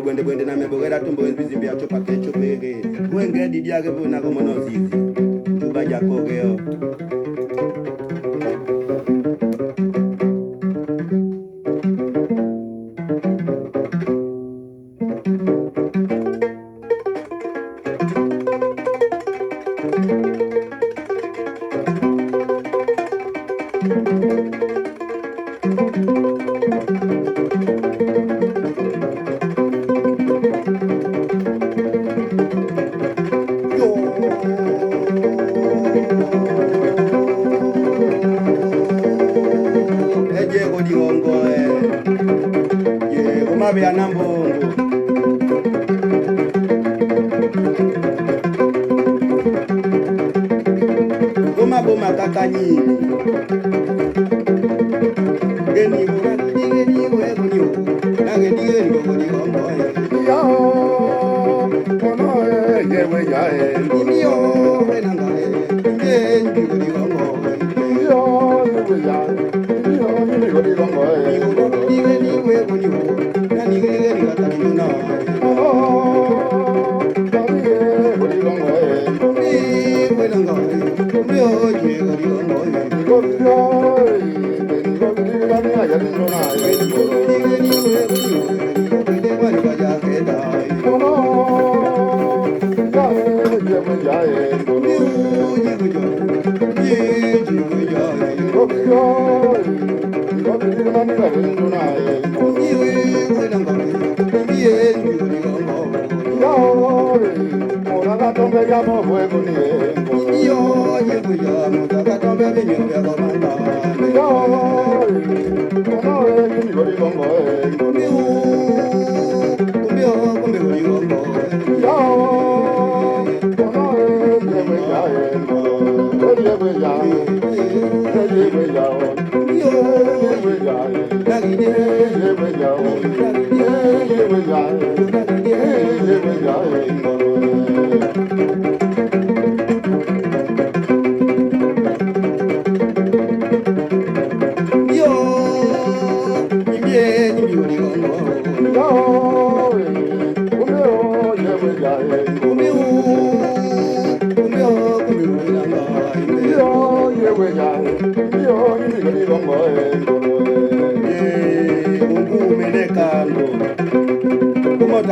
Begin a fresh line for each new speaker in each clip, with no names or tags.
bwende na mebogera tumbo bizimbi achopa kecho pege wenge didia ke bona como no zizi tuba jakogeo Mabe anambongo Goma boma kakanyini Geni gona geni wegoni na geni goni gombo yo kono yewe yae yo wenanga geni goni gombo yo yewe yae yo geni goni gombo geni wegoni ni geni gata no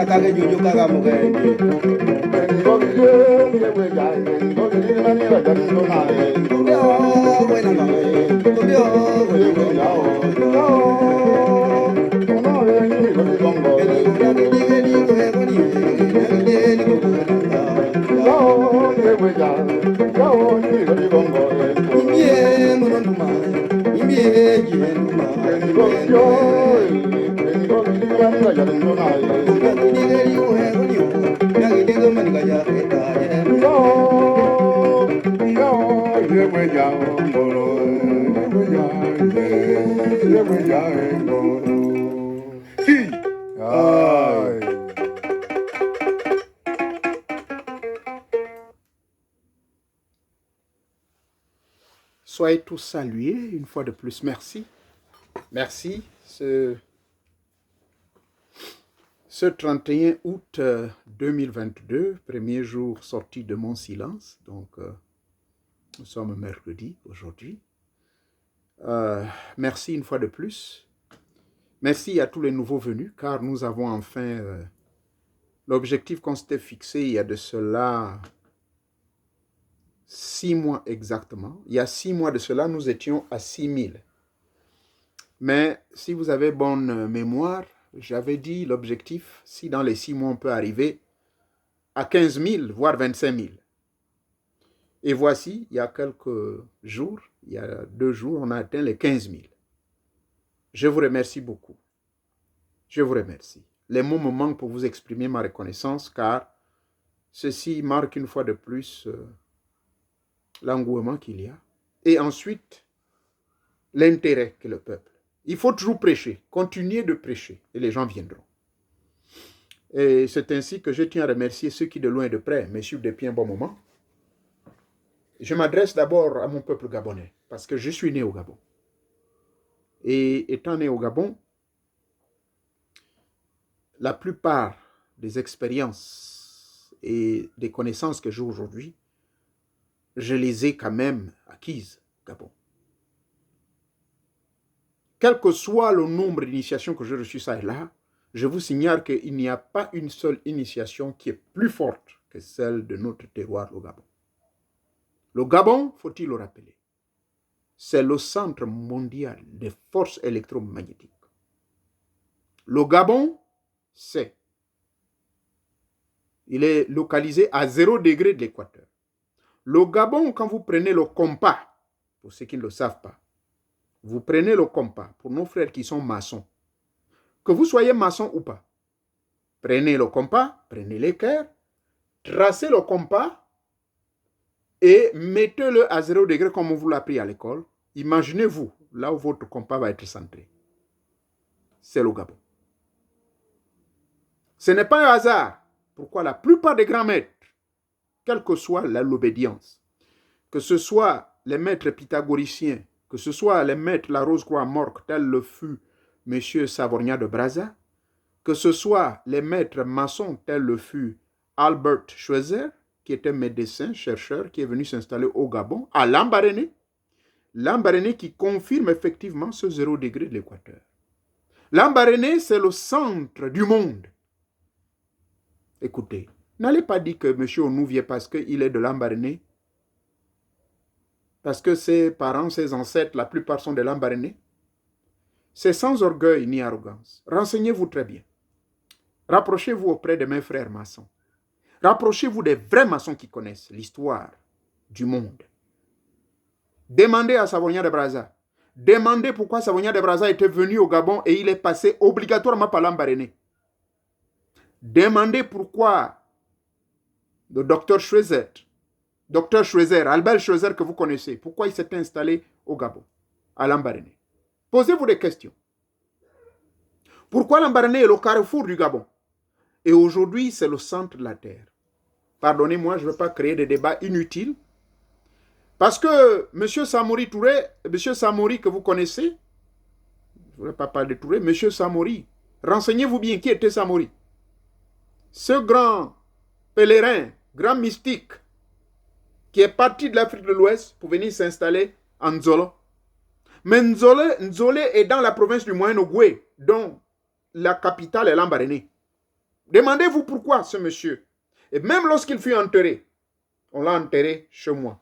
Kage juju kaga mugendi
Soyez tous salués une fois de plus. Merci. Merci. Ce 31 août 2022, premier jour sorti de mon silence. Donc, nous sommes mercredi aujourd'hui. Merci une fois de plus. Merci à tous les nouveaux venus, car nous avons enfin l'objectif qu'on s'était fixé il y a de cela 6 mois exactement. Il y a 6 mois de cela, nous étions à 6000. Mais si vous avez bonne mémoire, j'avais dit l'objectif, si dans les 6 mois on peut arriver à 15 000, voire 25 000. Et voici, il y a quelques jours, il y a 2 jours, on a atteint les 15 000. Je vous remercie beaucoup. Je vous remercie. Les mots me manquent pour vous exprimer ma reconnaissance, car ceci marque une fois de plus l'engouement qu'il y a. Et ensuite, l'intérêt que le peuple. Il faut toujours prêcher, continuer de prêcher, et les gens viendront. Et c'est ainsi que je tiens à remercier ceux qui, de loin et de près, me suivent depuis un bon moment. Je m'adresse d'abord à mon peuple gabonais, parce que je suis né au Gabon. Et étant né au Gabon, la plupart des expériences et des connaissances que j'ai aujourd'hui, je les ai quand même acquises au Gabon. Quel que soit le nombre d'initiations que j'ai reçues ça et là, je vous signale qu'il n'y a pas une seule initiation qui est plus forte que celle de notre terroir au Gabon. Le Gabon, faut-il le rappeler, c'est le centre mondial des forces électromagnétiques. Le Gabon, il est localisé à 0 degré de l'équateur. Le Gabon, quand vous prenez le compas, pour ceux qui ne le savent pas, vous prenez le compas pour nos frères qui sont maçons, que vous soyez maçon ou pas, prenez le compas, prenez l'équerre, tracez le compas et mettez-le à 0 degré comme on vous l'a appris à l'école. Imaginez-vous là où votre compas va être centré. C'est le Gabon. Ce n'est pas un hasard pourquoi la plupart des grands maîtres, quelle que soit l'obédience, que ce soit les maîtres pythagoriciens, que ce soit les maîtres la Rose-Croix Morque, tel le fut M. Savorgnan de Brazza, que ce soit les maîtres maçons, tel le fut Albert Schweitzer, qui était médecin, chercheur, qui est venu s'installer au Gabon, à Lambaréné. Lambaréné qui confirme effectivement ce 0 degré de l'équateur. Lambaréné, c'est le centre du monde. Écoutez, n'allez pas dire que M. Onou vient parce qu'il est de Lambaréné, parce que ses parents, ses ancêtres, la plupart sont de Lambaréné. C'est sans orgueil ni arrogance. Renseignez-vous très bien. Rapprochez-vous auprès de mes frères maçons. Rapprochez-vous des vrais maçons qui connaissent l'histoire du monde. Demandez à Savorgnan de Brazza. Demandez pourquoi Savorgnan de Brazza était venu au Gabon et il est passé obligatoirement par Lambaréné. Demandez pourquoi le docteur Schweitzer, Albert Schweitzer que vous connaissez, pourquoi il s'est installé au Gabon, à Lambaréné. Posez-vous des questions. Pourquoi Lambaréné est le carrefour du Gabon? Et aujourd'hui, c'est le centre de la Terre. Pardonnez-moi, je ne veux pas créer des débats inutiles. Parce que M. Samori Touré, M. Samori que vous connaissez, je ne voulais pas parler de Touré, M. Samori, renseignez-vous bien qui était Samori. Ce grand pèlerin, grand mystique, qui est parti de l'Afrique de l'Ouest pour venir s'installer en Nzolo. Mais Nzolo est dans la province du Moyen-Ogooué, dont la capitale est Lambaréné. Demandez-vous pourquoi ce monsieur. Et même lorsqu'il fut enterré, on l'a enterré chez moi,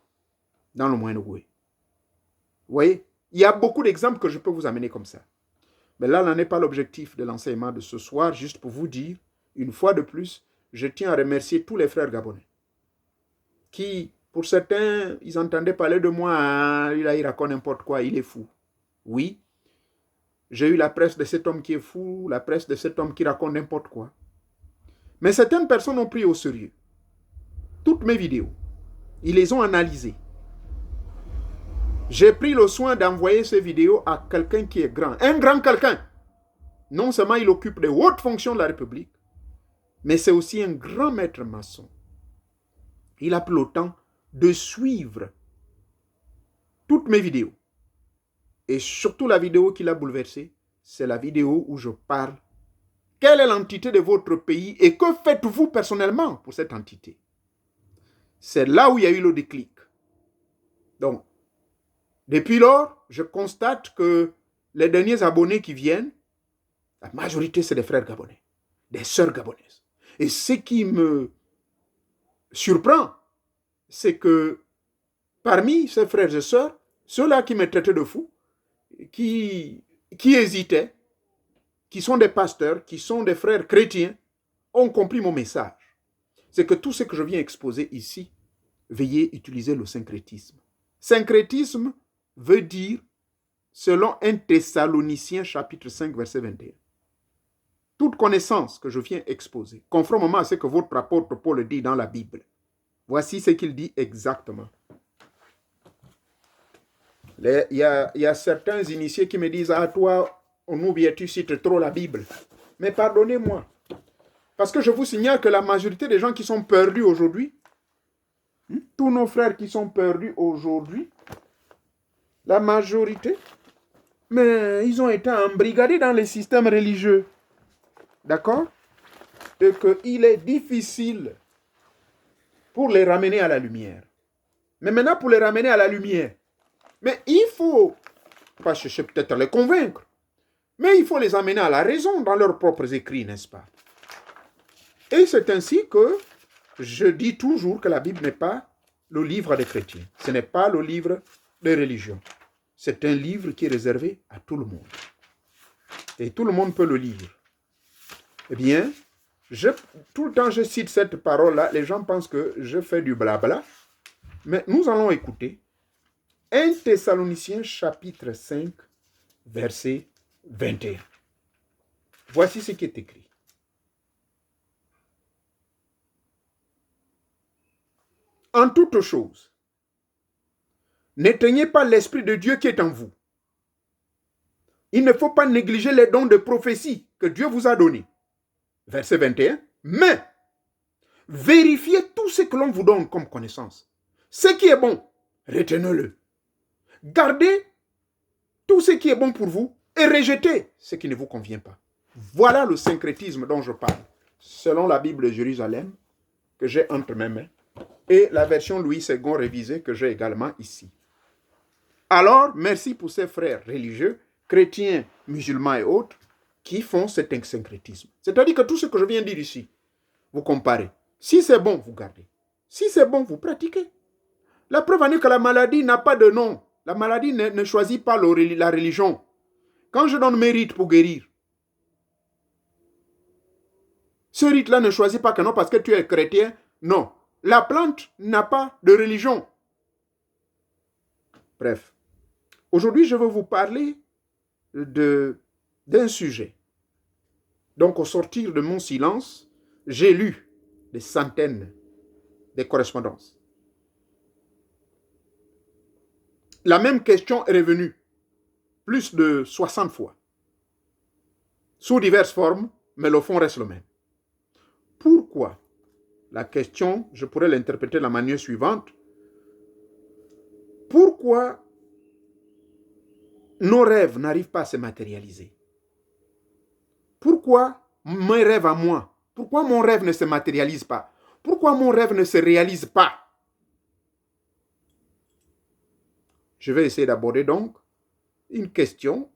dans le Moyen-Ogooué. Vous voyez, il y a beaucoup d'exemples que je peux vous amener comme ça. Mais là, n'en est pas l'objectif de l'enseignement de ce soir, juste pour vous dire, une fois de plus, je tiens à remercier tous les frères gabonais qui, pour certains, ils entendaient parler de moi, hein, il raconte n'importe quoi, il est fou. Oui, j'ai eu la presse de cet homme qui est fou, la presse de cet homme qui raconte n'importe quoi. Mais certaines personnes ont pris au sérieux toutes mes vidéos. Ils les ont analysées. J'ai pris le soin d'envoyer ces vidéos à quelqu'un qui est grand. Un grand quelqu'un. Non seulement il occupe de hautes fonctions de la République, mais c'est aussi un grand maître maçon. Il a pris le temps de suivre toutes mes vidéos. Et surtout la vidéo qui l'a bouleversé, c'est la vidéo où je parle. Quelle est l'entité de votre pays et que faites-vous personnellement pour cette entité? C'est là où il y a eu le déclic. Donc, depuis lors, je constate que les derniers abonnés qui viennent, la majorité, c'est des frères gabonais, des sœurs gabonaises. Et ce qui me surprend, c'est que parmi ces frères et sœurs, ceux-là qui me traitaient de fou, qui hésitaient, qui sont des pasteurs, qui sont des frères chrétiens, ont compris mon message. C'est que tout ce que je viens exposer ici, veuillez utiliser le syncrétisme. Syncrétisme veut dire, selon 1 Thessaloniciens chapitre 5, verset 21, toute connaissance que je viens exposer, conformément à ce que votre apôtre Paul dit dans la Bible. Voici ce qu'il dit exactement. Il y a certains initiés qui me disent, ah toi, on oublie, tu cites trop la Bible. Mais pardonnez-moi. Parce que je vous signale que la majorité des gens qui sont perdus aujourd'hui, tous nos frères qui sont perdus aujourd'hui, la majorité, mais ils ont été embrigadés dans les systèmes religieux. D'accord? qu'il est difficile pour les ramener à la lumière. Mais maintenant, pour les ramener à la lumière, mais il faut, pas chercher peut-être à les convaincre, mais il faut les amener à la raison dans leurs propres écrits, n'est-ce pas? Et c'est ainsi que je dis toujours que la Bible n'est pas le livre des chrétiens. Ce n'est pas le livre des religions. C'est un livre qui est réservé à tout le monde. Et tout le monde peut le lire. Eh bien, tout le temps je cite cette parole-là, les gens pensent que je fais du blabla. Mais nous allons écouter 1 Thessaloniciens chapitre 5, verset 21. Voici ce qui est écrit. En toute chose, n'éteignez pas l'Esprit de Dieu qui est en vous. Il ne faut pas négliger les dons de prophétie que Dieu vous a donnés. Verset 21. Mais, vérifiez tout ce que l'on vous donne comme connaissance. Ce qui est bon, retenez-le. Gardez tout ce qui est bon pour vous et rejetez ce qui ne vous convient pas. Voilà le syncrétisme dont je parle, selon la Bible de Jérusalem que j'ai entre mes mains et la version Louis II révisée que j'ai également ici. Alors, merci pour ces frères religieux, chrétiens, musulmans et autres, qui font cet syncrétisme. C'est-à-dire que tout ce que je viens de dire ici, vous comparez. Si c'est bon, vous gardez. Si c'est bon, vous pratiquez. La preuve en est que la maladie n'a pas de nom. La maladie ne choisit pas la religion. Quand je donne mes rites pour guérir, ce rite-là ne choisit pas que non parce que tu es chrétien. Non. La plante n'a pas de religion. Bref. Aujourd'hui, je veux vous parler d'un sujet. Donc, au sortir de mon silence, j'ai lu des centaines de correspondances. La même question est revenue plus de 60 fois, sous diverses formes, mais le fond reste le même. Pourquoi? La question, je pourrais l'interpréter de la manière suivante. Pourquoi nos rêves n'arrivent pas à se matérialiser? Pourquoi mes rêves à moi? Pourquoi mon rêve ne se matérialise pas? Pourquoi mon rêve ne se réalise pas? Je vais essayer d'aborder donc une question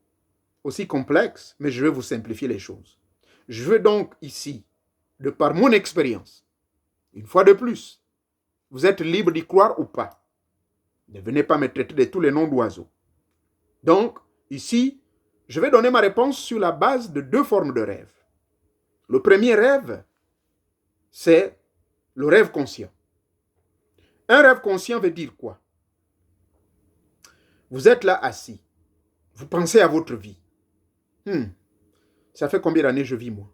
aussi complexe, mais je vais vous simplifier les choses. Je veux donc ici, de par mon expérience, une fois de plus, vous êtes libre d'y croire ou pas. Ne venez pas me traiter de tous les noms d'oiseaux. Donc, ici, je vais donner ma réponse sur la base de deux formes de rêve. Le premier rêve, c'est le rêve conscient. Un rêve conscient veut dire quoi? Vous êtes là assis. Vous pensez à votre vie. Ça fait combien d'années je vis, moi?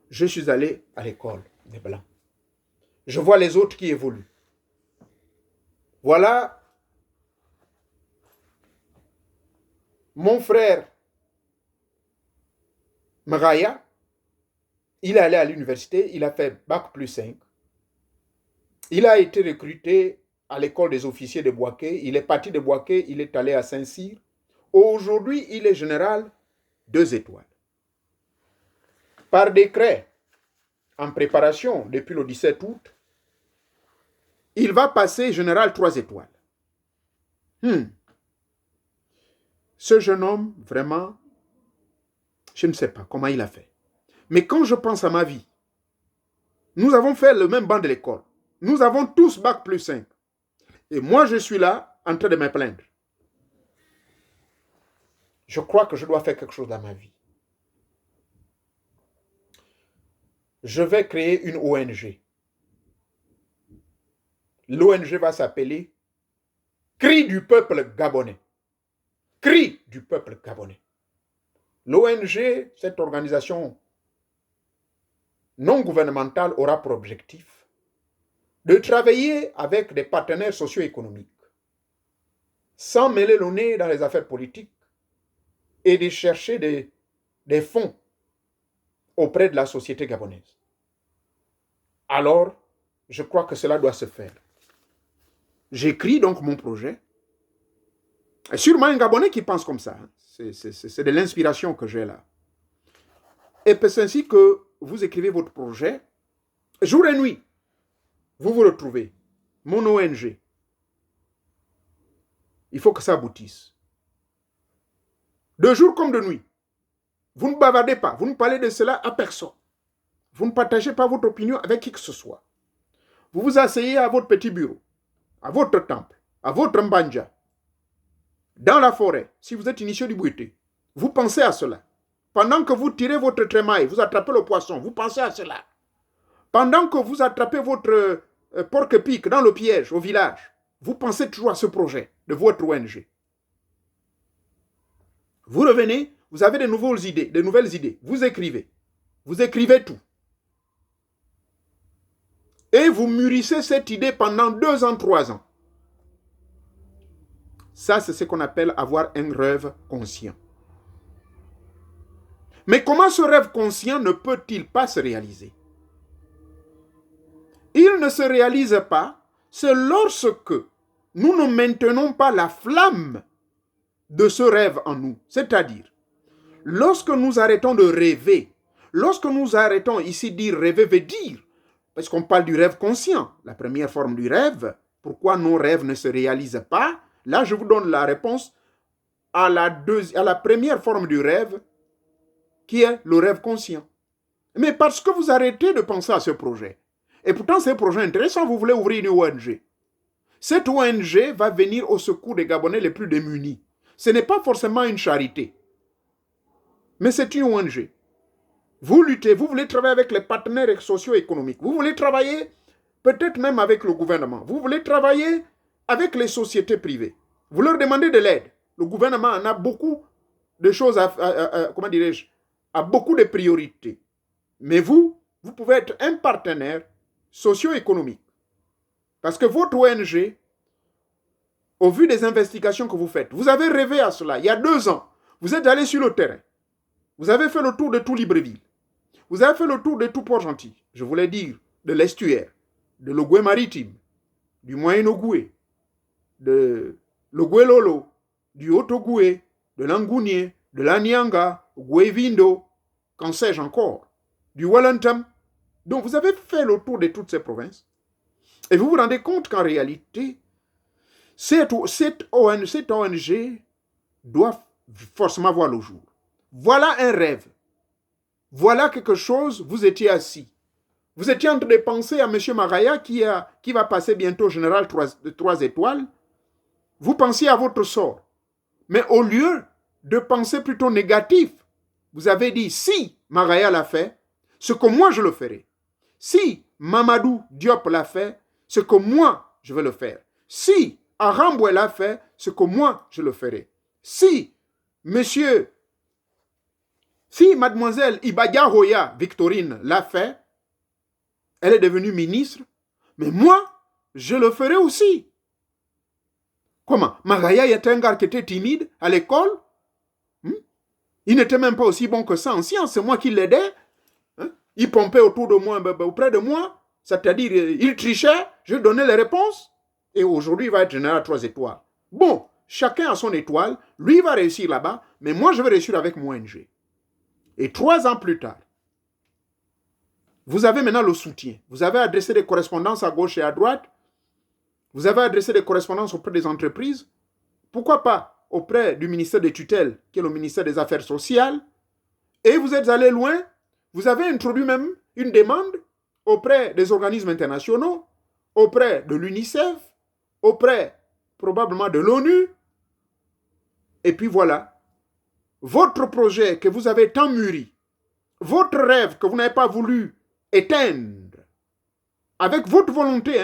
Je suis allé à l'école des Blancs. Je vois les autres qui évoluent. Voilà mon frère Maraya. Il est allé à l'université, il a fait Bac+5. Il a été recruté à l'école des officiers de Boaké. Il est parti de Boaké, il est allé à Saint-Cyr. Aujourd'hui, il est général 2 étoiles. Par décret, en préparation depuis le 17 août, il va passer général 3 étoiles. Ce jeune homme, vraiment, je ne sais pas comment il a fait. Mais quand je pense à ma vie, nous avons fait le même banc de l'école. Nous avons tous Bac+5. Et moi, je suis là en train de me plaindre. Je crois que je dois faire quelque chose dans ma vie. Je vais créer une ONG. L'ONG va s'appeler Cri du peuple gabonais. Cri du peuple gabonais. L'ONG, cette organisation non gouvernementale, aura pour objectif de travailler avec des partenaires socio-économiques, sans mêler le nez dans les affaires politiques et de chercher des fonds auprès de la société gabonaise. Alors, je crois que cela doit se faire. J'écris donc mon projet. Et sûrement un Gabonais qui pense comme ça. C'est de l'inspiration que j'ai là. Et c'est ainsi que vous écrivez votre projet, jour et nuit, vous vous retrouvez. Mon ONG. Il faut que ça aboutisse. De jour comme de nuit. Vous ne bavardez pas, vous ne parlez de cela à personne. Vous ne partagez pas votre opinion avec qui que ce soit. Vous vous asseyez à votre petit bureau, à votre temple, à votre mbanja, dans la forêt, si vous êtes initié du Bouité. Vous pensez à cela. Pendant que vous tirez votre trémaille, vous attrapez le poisson, vous pensez à cela. Pendant que vous attrapez votre porc-épic dans le piège au village, vous pensez toujours à ce projet de votre ONG. Vous revenez, vous avez de nouvelles idées, vous écrivez tout. Et vous mûrissez cette idée pendant 2 ans, 3 ans. Ça, c'est ce qu'on appelle avoir un rêve conscient. Mais comment ce rêve conscient ne peut-il pas se réaliser? Il ne se réalise pas, c'est lorsque nous ne maintenons pas la flamme de ce rêve en nous. C'est-à-dire, lorsque nous arrêtons de rêver, lorsque nous arrêtons, ici dire rêver veut dire, parce qu'on parle du rêve conscient, la première forme du rêve, pourquoi nos rêves ne se réalisent pas? Là, je vous donne la réponse à la première forme du rêve, qui est le rêve conscient. Mais parce que vous arrêtez de penser à ce projet, et pourtant c'est un projet intéressant, vous voulez ouvrir une ONG. Cette ONG va venir au secours des Gabonais les plus démunis. Ce n'est pas forcément une charité, mais c'est une ONG. Vous luttez, vous voulez travailler avec les partenaires socio-économiques, vous voulez travailler peut-être même avec le gouvernement, vous voulez travailler avec les sociétés privées. Vous leur demandez de l'aide. Le gouvernement en a beaucoup de choses comment dirais-je, a beaucoup de priorités. Mais vous pouvez être un partenaire socio-économique. Parce que votre ONG, au vu des investigations que vous faites, vous avez rêvé à cela. Il y a 2 ans, vous êtes allé sur le terrain. Vous avez fait le tour de tout Libreville. Vous avez fait le tour de tout Port-Gentil. Je voulais dire de l'estuaire, de l'Ogooué maritime, du Moyen-Ogooué, de l'Ogooué-Lolo, du Haut-Ogooué, de l'Angounier, de l'Anianga, Ogooué-Vindo, qu'en sais-je encore, du Wallentham. Donc vous avez fait le tour de toutes ces provinces. Et vous vous rendez compte qu'en réalité, cette ONG doit forcément voir le jour. Voilà un rêve. Voilà quelque chose, vous étiez assis. Vous étiez en train de penser à M. Maraya qui va passer bientôt général 3 étoiles. Vous pensiez à votre sort. Mais au lieu de penser plutôt négatif, vous avez dit, si Maraya l'a fait, ce que moi je le ferai. Si Mamadou Diop l'a fait, ce que moi je vais le faire. Si Aramboué l'a fait, ce que moi je le ferai. Si mademoiselle Ibadia Hoya Victorine l'a fait, elle est devenue ministre, mais moi, je le ferai aussi. Comment? Maraya était un gars qui était timide à l'école. Il n'était même pas aussi bon que ça en sciences, c'est moi qui l'aidais. Il pompait autour de moi, auprès de moi, c'est-à-dire il trichait, je donnais les réponses, et aujourd'hui il va être général 3 étoiles. Bon, chacun a son étoile, lui va réussir là-bas, mais moi je vais réussir avec mon ONG. Et 3 ans plus tard, vous avez maintenant le soutien. Vous avez adressé des correspondances à gauche et à droite. Vous avez adressé des correspondances auprès des entreprises. Pourquoi pas auprès du ministère des tutelles, qui est le ministère des Affaires sociales. Et vous êtes allé loin. Vous avez introduit même une demande auprès des organismes internationaux, auprès de l'UNICEF, auprès probablement de l'ONU. Et puis voilà. Votre projet que vous avez tant mûri, votre rêve que vous n'avez pas voulu éteindre, avec votre volonté,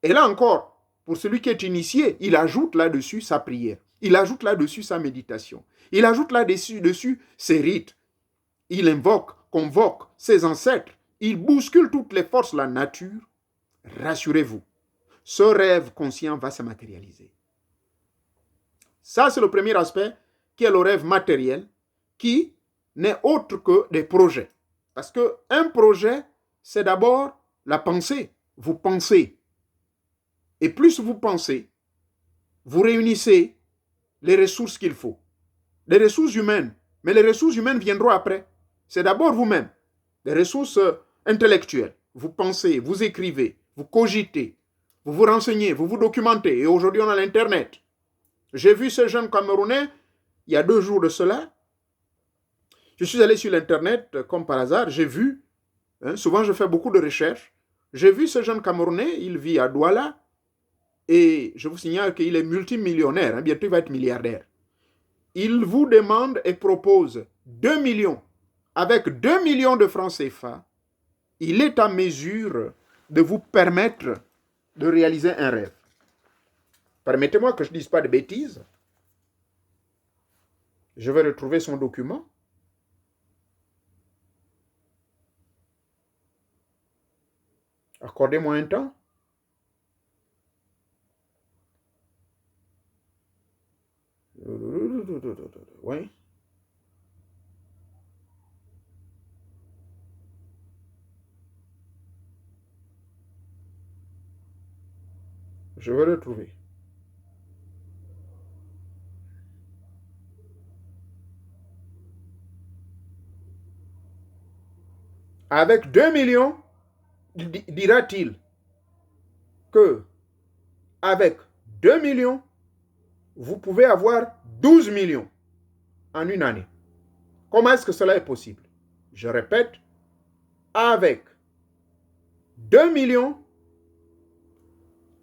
et là encore, pour celui qui est initié, il ajoute là-dessus sa prière, il ajoute là-dessus sa méditation, il ajoute là-dessus ses rites, il invoque, convoque ses ancêtres, il bouscule toutes les forces de la nature. Rassurez-vous, ce rêve conscient va se matérialiser. Ça, c'est le premier aspect, qui est le rêve matériel, qui n'est autre que des projets. Parce qu'un projet, c'est d'abord la pensée. Vous pensez. Et plus vous pensez, vous réunissez les ressources qu'il faut. Les ressources humaines. Mais les ressources humaines viendront après. C'est d'abord vous-même. des ressources intellectuelles. Vous pensez, vous écrivez, vous cogitez, vous vous renseignez, vous vous documentez. Et aujourd'hui, on a l'Internet. J'ai vu ce jeune Camerounais, il y a 2 jours de cela. Je suis allé sur l'Internet, comme par hasard, j'ai vu, souvent je fais beaucoup de recherches, j'ai vu ce jeune Camerounais, il vit à Douala, et je vous signale qu'il est multimillionnaire, bientôt il va être milliardaire. Il vous demande et propose 2 millions. Avec 2 millions de francs CFA, il est en mesure de vous permettre de réaliser un rêve. Permettez-moi que je ne dise pas de bêtises. Je vais retrouver son document. Accordez-moi un temps. Oui. Je vais le trouver. Avec 2 millions, dira-t-il que avec 2 millions, vous pouvez avoir 12 millions en une année. Comment est-ce que cela est possible? Je répète, avec 2 millions,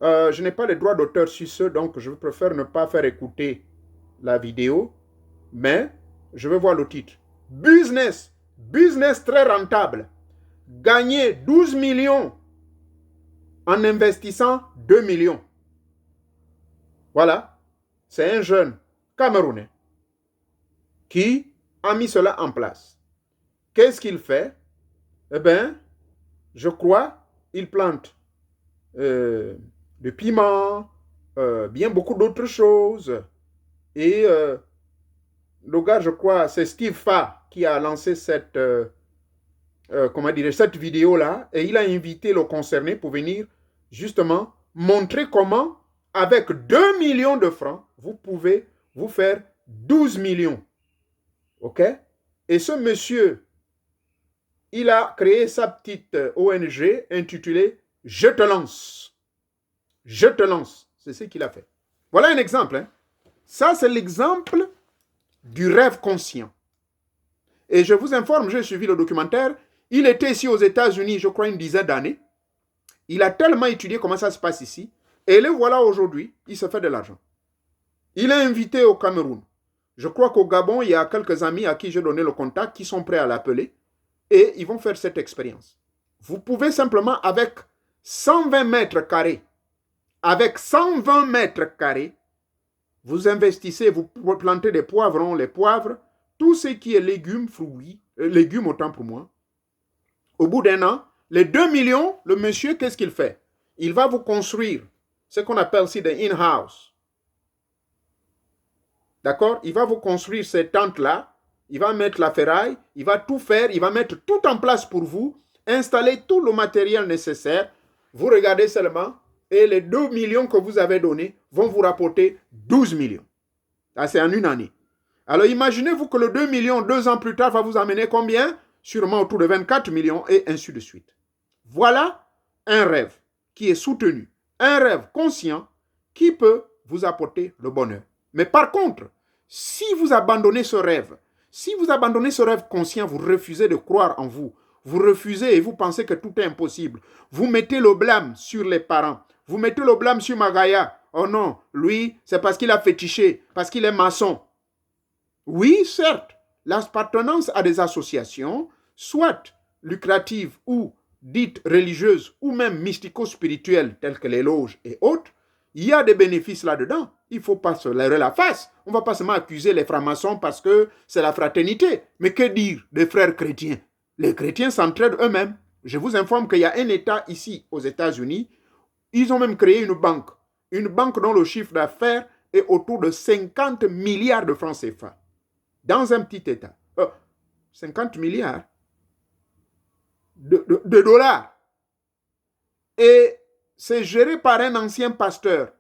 je n'ai pas le droit d'auteur sur ce, donc je préfère ne pas faire écouter la vidéo, mais je vais voir le titre. Business très rentable. Gagner 12 millions en investissant 2 millions. Voilà, c'est un jeune Camerounais qui a mis cela en place. Qu'est-ce qu'il fait? Eh bien, je crois, il plante du piment, bien beaucoup d'autres choses. Et le gars, je crois, c'est Steve Fa qui a lancé cette vidéo-là, et il a invité le concerné pour venir justement montrer comment, avec 2 millions de francs, vous pouvez vous faire 12 millions. OK? Et ce monsieur, il a créé sa petite ONG intitulée « Je te lance ». Je te lance. C'est ce qu'il a fait. Voilà un exemple. Hein? Ça, c'est l'exemple du rêve conscient. Et je vous informe, j'ai suivi le documentaire. Il était ici aux États-Unis, je crois, une dizaine d'années. Il a tellement étudié comment ça se passe ici. Et le voilà aujourd'hui, il se fait de l'argent. Il est invité au Cameroun. Je crois qu'au Gabon, il y a quelques amis à qui j'ai donné le contact qui sont prêts à l'appeler. Et ils vont faire cette expérience. Vous pouvez simplement, avec 120 mètres carrés, vous investissez, vous plantez des poivrons, les poivres, tout ce qui est légumes, fruits, légumes autant pour moi. Au bout d'un an, les 2 millions, le monsieur, qu'est-ce qu'il fait? Il va vous construire ce qu'on appelle ici des in-house. D'accord? Il va vous construire ces tentes-là, il va mettre la ferraille, il va tout faire, il va mettre tout en place pour vous, installer tout le matériel nécessaire. Vous regardez seulement, et les 2 millions que vous avez donnés vont vous rapporter 12 millions. Ça, c'est en une année. Alors, imaginez-vous que le 2 millions, 2 ans plus tard, va vous amener combien? Sûrement autour de 24 millions et ainsi de suite. Voilà un rêve qui est soutenu, un rêve conscient qui peut vous apporter le bonheur. Mais par contre, si vous abandonnez ce rêve conscient, vous refusez de croire en vous, vous refusez et vous pensez que tout est impossible, vous mettez le blâme sur les parents, vous mettez le blâme sur Magaya. Oh non, lui, c'est parce qu'il a fétiché, parce qu'il est maçon. Oui, certes, l'appartenance à des associations, soit lucratives ou dites religieuses, ou même mystico-spirituelles, telles que les loges et autres, il y a des bénéfices là-dedans. Il ne faut pas se leurrer la face. On ne va pas seulement accuser les francs-maçons parce que c'est la fraternité. Mais que dire des frères chrétiens? Les chrétiens s'entraident eux-mêmes. Je vous informe qu'il y a un État ici, aux États-Unis. Ils ont même créé une banque dont le chiffre d'affaires est autour de 50 milliards de francs CFA. Dans un petit État. 50 milliards de dollars. Et c'est géré par un ancien pasteur.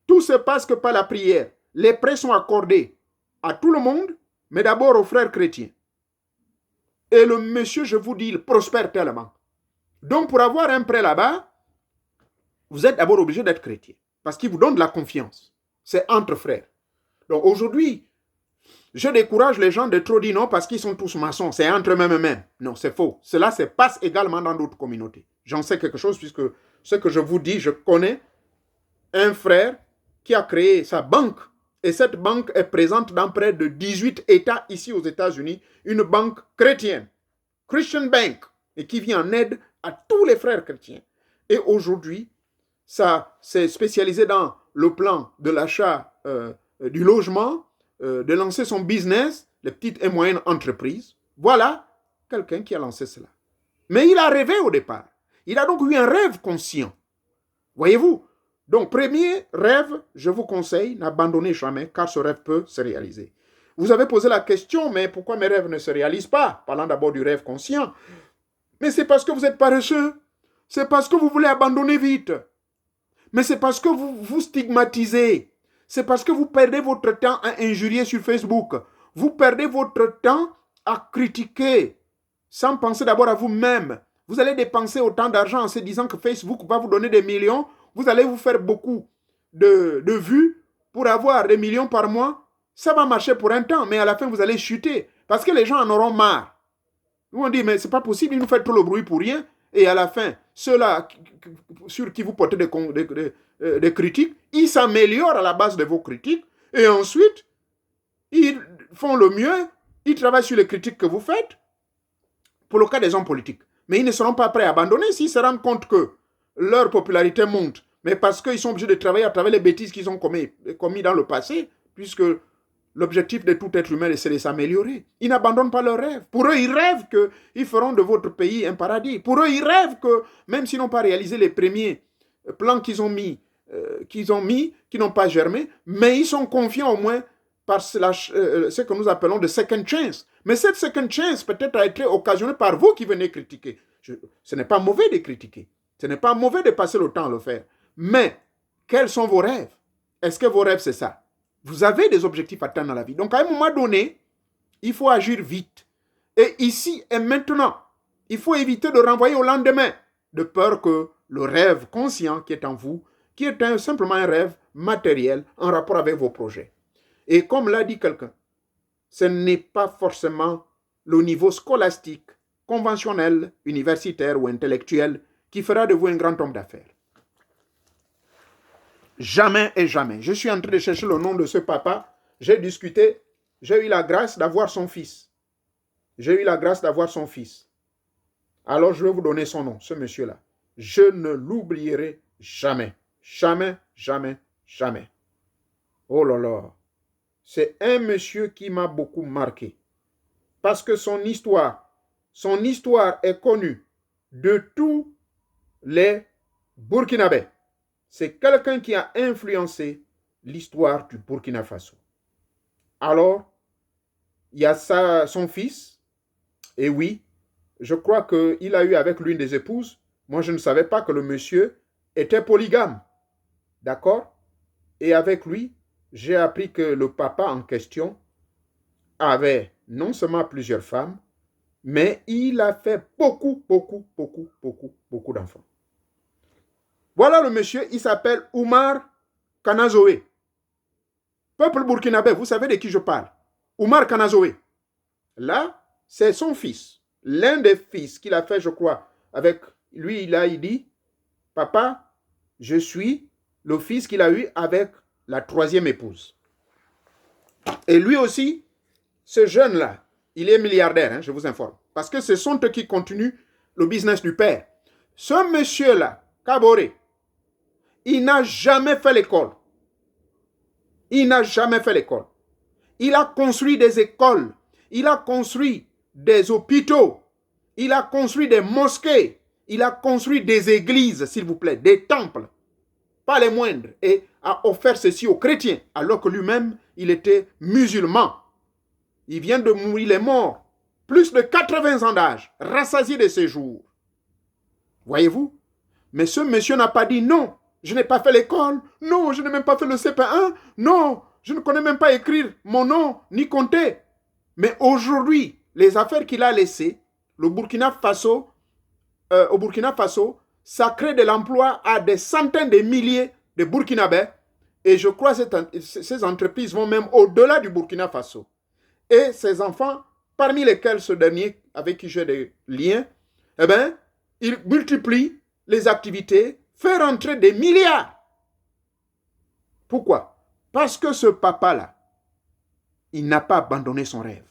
Tout se passe que par la prière. Les prêts sont accordés à tout le monde, mais d'abord aux frères chrétiens. Et le monsieur, je vous dis, il prospère tellement. Donc, pour avoir un prêt là-bas, vous êtes d'abord obligé d'être chrétien. Parce qu'il vous donne de la confiance. C'est entre frères. Donc, aujourd'hui, je décourage les gens de trop dire non parce qu'ils sont tous maçons. C'est entre eux-mêmes. Non, c'est faux. Cela se passe également dans d'autres communautés. J'en sais quelque chose puisque ce que je vous dis, je connais un frère qui a créé sa banque. Et cette banque est présente dans près de 18 États ici aux États-Unis. Une banque chrétienne, Christian Bank, et qui vient en aide à tous les frères chrétiens. Et aujourd'hui, ça s'est spécialisé dans le plan de l'achat du logement, de lancer son business, les petites et moyennes entreprises. Voilà quelqu'un qui a lancé cela. Mais il a rêvé au départ. Il a donc eu un rêve conscient. Voyez-vous? Donc, premier rêve, je vous conseille, n'abandonnez jamais, car ce rêve peut se réaliser. Vous avez posé la question, mais pourquoi mes rêves ne se réalisent pas? Parlant d'abord du rêve conscient. Mais c'est parce que vous êtes paresseux. C'est parce que vous voulez abandonner vite. Mais c'est parce que vous vous stigmatisez. C'est parce que vous perdez votre temps à injurier sur Facebook. Vous perdez votre temps à critiquer sans penser d'abord à vous-même. Vous allez dépenser autant d'argent en se disant que Facebook va vous donner des millions. Vous allez vous faire beaucoup de vues pour avoir des millions par mois. Ça va marcher pour un temps, mais à la fin, vous allez chuter. Parce que les gens en auront marre. Ils vont dire, mais c'est pas possible, ils nous font trop le bruit pour rien. Et à la fin, ceux-là sur qui vous portez des critiques, ils s'améliorent à la base de vos critiques. Et ensuite, ils font le mieux. Ils travaillent sur les critiques que vous faites. Pour le cas des hommes politiques. Mais ils ne seront pas prêts à abandonner s'ils se rendent compte que leur popularité monte. Mais parce qu'ils sont obligés de travailler à travers les bêtises qu'ils ont commis dans le passé, puisque l'objectif de tout être humain, c'est de s'améliorer. Ils n'abandonnent pas leurs rêves. Pour eux, ils rêvent qu'ils feront de votre pays un paradis. Pour eux, ils rêvent que, même s'ils n'ont pas réalisé les premiers plans qu'ils ont mis, qui n'ont pas germé, mais ils sont confiants au moins par ce que nous appelons de second chance. Mais cette second chance peut-être a été occasionnée par vous qui venez critiquer. Ce n'est pas mauvais de critiquer. Ce n'est pas mauvais de passer le temps à le faire. Mais, quels sont vos rêves? Est-ce que vos rêves, c'est ça? Vous avez des objectifs à atteindre dans la vie. Donc, à un moment donné, il faut agir vite. Et ici et maintenant, il faut éviter de renvoyer au lendemain, de peur que le rêve conscient qui est en vous, qui est simplement un rêve matériel en rapport avec vos projets. Et comme l'a dit quelqu'un, ce n'est pas forcément le niveau scolastique, conventionnel, universitaire ou intellectuel qui fera de vous un grand homme d'affaires. Jamais et jamais. Je suis en train de chercher le nom de ce papa. J'ai discuté. J'ai eu la grâce d'avoir son fils. Alors, je vais vous donner son nom, ce monsieur-là. Je ne l'oublierai jamais. Jamais, jamais, jamais. Oh là là. C'est un monsieur qui m'a beaucoup marqué. Parce que son histoire est connue de tous les Burkinabés. C'est quelqu'un qui a influencé l'histoire du Burkina Faso. Alors, il y a son fils, et oui, je crois qu'il a eu avec l'une des épouses. Moi, je ne savais pas que le monsieur était polygame. D'accord? Et avec lui, j'ai appris que le papa en question avait non seulement plusieurs femmes, mais il a fait beaucoup d'enfants. Voilà le monsieur, il s'appelle Oumar Kanazoé. Peuple burkinabé, vous savez de qui je parle? Oumar Kanazoé. Là, c'est son fils. L'un des fils qu'il a fait, je crois, avec lui, il dit, papa, je suis le fils qu'il a eu avec la troisième épouse. Et lui aussi, ce jeune-là, il est milliardaire, je vous informe. Parce que ce sont eux qui continuent le business du père. Ce monsieur-là, Kaboré, il n'a jamais fait l'école. Il a construit des écoles. Il a construit des hôpitaux. Il a construit des mosquées. Il a construit des églises, s'il vous plaît, des temples. Pas les moindres. Et a offert ceci aux chrétiens, alors que lui-même, il était musulman. Il vient de mourir, il est mort. Plus de 80 ans d'âge, rassasié de ses jours. Voyez-vous? Mais ce monsieur n'a pas dit non. Je n'ai pas fait l'école. Non, je n'ai même pas fait le CP1. Non, je ne connais même pas écrire mon nom ni compter. Mais aujourd'hui, les affaires qu'il a laissées, au Burkina Faso, ça crée de l'emploi à des centaines de milliers de Burkinabés. Et je crois que ces entreprises vont même au-delà du Burkina Faso. Et ces enfants, parmi lesquels ce dernier avec qui j'ai des liens, eh bien, ils multiplient les activités, fait rentrer des milliards. Pourquoi? Parce que ce papa-là, il n'a pas abandonné son rêve.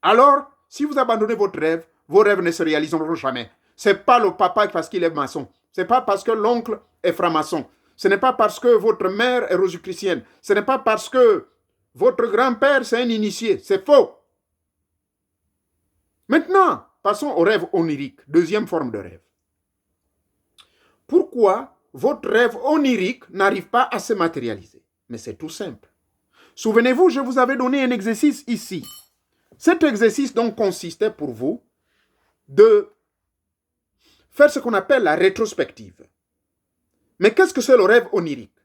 Alors, si vous abandonnez votre rêve, vos rêves ne se réaliseront jamais. Ce n'est pas le papa parce qu'il est maçon. Ce n'est pas parce que l'oncle est franc-maçon. Ce n'est pas parce que votre mère est rosicrucienne. Ce n'est pas parce que votre grand-père c'est un initié. C'est faux. Maintenant, passons au rêve onirique, deuxième forme de rêve. Pourquoi votre rêve onirique n'arrive pas à se matérialiser? Mais c'est tout simple. Souvenez-vous, je vous avais donné un exercice ici. Cet exercice donc consistait pour vous de faire ce qu'on appelle la rétrospective. Mais qu'est-ce que c'est le rêve onirique?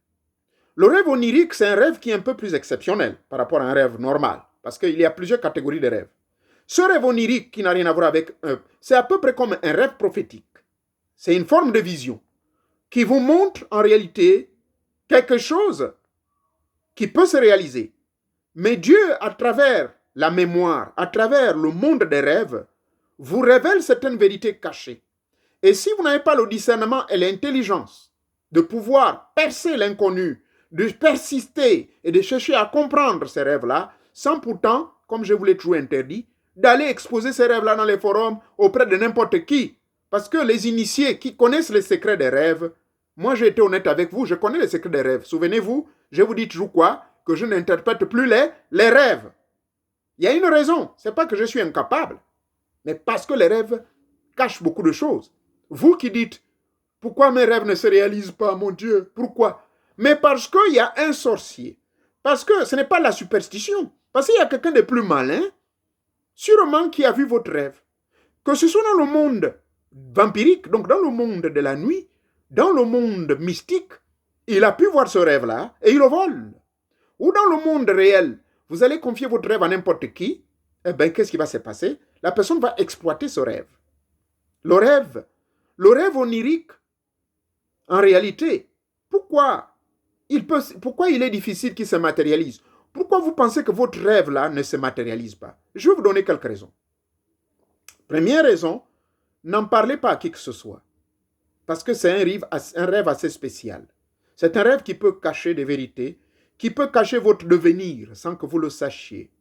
Le rêve onirique, c'est un rêve qui est un peu plus exceptionnel par rapport à un rêve normal, parce qu'il y a plusieurs catégories de rêves. Ce rêve onirique qui n'a rien à voir avec c'est à peu près comme un rêve prophétique. C'est une forme de vision qui vous montre en réalité quelque chose qui peut se réaliser. Mais Dieu, à travers la mémoire, à travers le monde des rêves, vous révèle certaines vérités cachées. Et si vous n'avez pas le discernement et l'intelligence de pouvoir percer l'inconnu, de persister et de chercher à comprendre ces rêves-là, sans pourtant, comme je vous l'ai toujours interdit, d'aller exposer ces rêves-là dans les forums auprès de n'importe qui. Parce que les initiés qui connaissent les secrets des rêves, moi j'ai été honnête avec vous, je connais les secrets des rêves. Souvenez-vous, je vous dis toujours quoi? Que je n'interprète plus les rêves. Il y a une raison, ce n'est pas que je suis incapable, mais parce que les rêves cachent beaucoup de choses. Vous qui dites, pourquoi mes rêves ne se réalisent pas, mon Dieu? Pourquoi? Mais parce qu'il y a un sorcier. Parce que ce n'est pas la superstition. Parce qu'il y a quelqu'un de plus malin, sûrement qui a vu votre rêve. Que ce soit dans le monde vampirique, donc dans le monde de la nuit, dans le monde mystique, il a pu voir ce rêve-là et il le vole. Ou dans le monde réel, vous allez confier votre rêve à n'importe qui, eh bien, qu'est-ce qui va se passer? La personne va exploiter ce rêve. Le rêve onirique, en réalité, pourquoi il est difficile qu'il se matérialise? Pourquoi vous pensez que votre rêve-là ne se matérialise pas? Je vais vous donner quelques raisons. Première raison, n'en parlez pas à qui que ce soit. Parce que c'est un rêve assez spécial. C'est un rêve qui peut cacher des vérités, qui peut cacher votre devenir sans que vous le sachiez.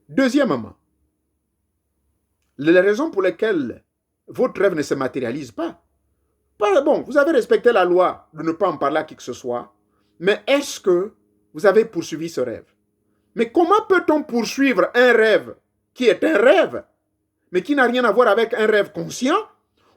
Deuxièmement, les raisons pour lesquelles votre rêve ne se matérialise pas. Bon, vous avez respecté la loi de ne pas en parler à qui que ce soit, mais est-ce que vous avez poursuivi ce rêve? Mais comment peut-on poursuivre un rêve qui est un rêve, mais qui n'a rien à voir avec un rêve conscient,